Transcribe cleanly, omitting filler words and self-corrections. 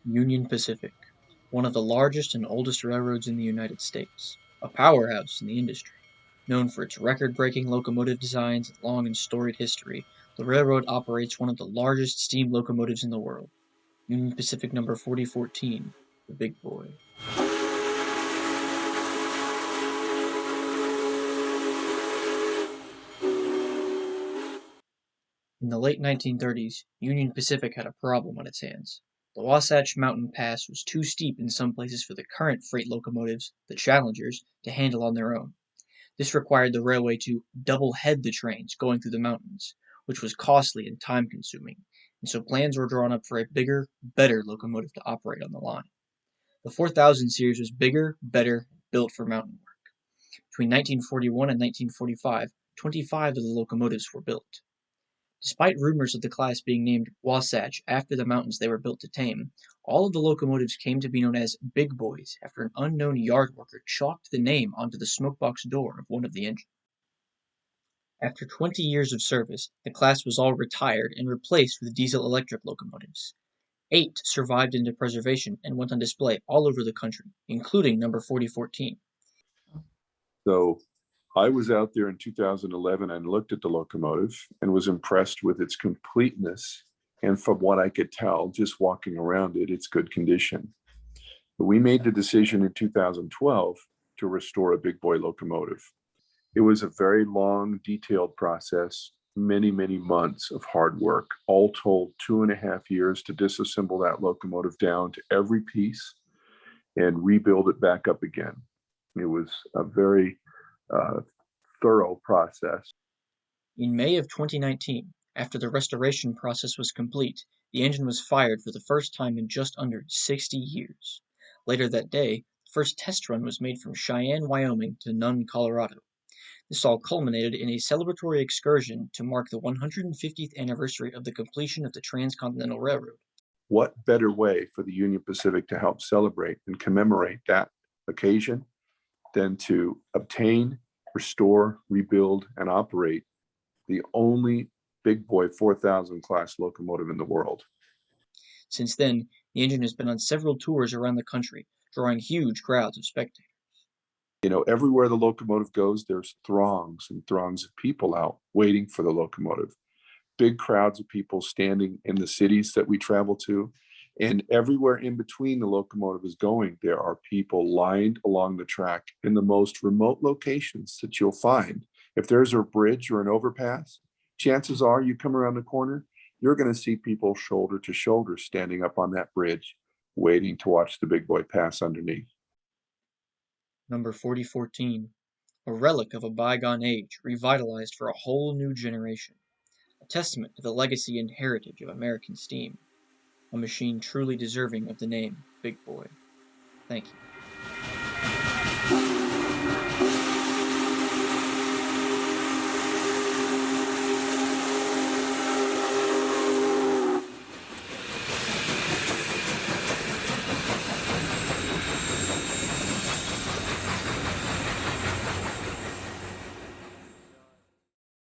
Union Pacific, one of the largest and oldest railroads in the United States, a powerhouse in the industry. Known for its record-breaking locomotive designs and long and storied history, the railroad operates one of the largest steam locomotives in the world, Union Pacific number 4014, the Big Boy. In the late 1930s, Union Pacific had a problem on its hands. The Wasatch Mountain Pass was too steep in some places for the current freight locomotives, the Challengers, to handle on their own. This required the railway to double-head the trains going through the mountains, which was costly and time-consuming, and so plans were drawn up for a bigger, better locomotive to operate on the line. The 4000 series was bigger, better, built for mountain work. Between 1941 and 1945, 25 of the locomotives were built. Despite rumors of the class being named Wasatch after the mountains they were built to tame, all of the locomotives came to be known as Big Boys after an unknown yard worker chalked the name onto the smokebox door of one of the engines. After 20 years of service, the class was all retired and replaced with diesel-electric locomotives. 8 survived into preservation and went on display all over the country, including number 4014. So I was out there in 2011 and looked at the locomotive and was impressed with its completeness. And from what I could tell, just walking around it, it's good condition. But we made the decision in 2012 to restore a big boy locomotive. It was a very long, detailed process, many, many months of hard work, all told 2.5 years to disassemble that locomotive down to every piece and rebuild it back up again. It was a very thorough process. In May of 2019, after the restoration process was complete, the engine was fired for the first time in just under 60 years. Later that day, the first test run was made from Cheyenne, Wyoming to Nunn, Colorado. This all culminated in a celebratory excursion to mark the 150th anniversary of the completion of the Transcontinental Railroad. What better way for the Union Pacific to help celebrate and commemorate that occasion than to obtain, restore, rebuild, and operate the only big boy 4000 class locomotive in the world. Since then, the engine has been on several tours around the country, drawing huge crowds of spectators. You know, everywhere the locomotive goes, there's throngs and throngs of people out waiting for the locomotive. Big crowds of people standing in the cities that we travel to. And everywhere in between the locomotive is going, there are people lined along the track in the most remote locations that you'll find. If there's a bridge or an overpass, chances are you come around the corner, you're going to see people shoulder to shoulder standing up on that bridge, waiting to watch the big boy pass underneath. Number 4014, a relic of a bygone age revitalized for a whole new generation. A testament to the legacy and heritage of American steam. A machine truly deserving of the name Big Boy. Thank you.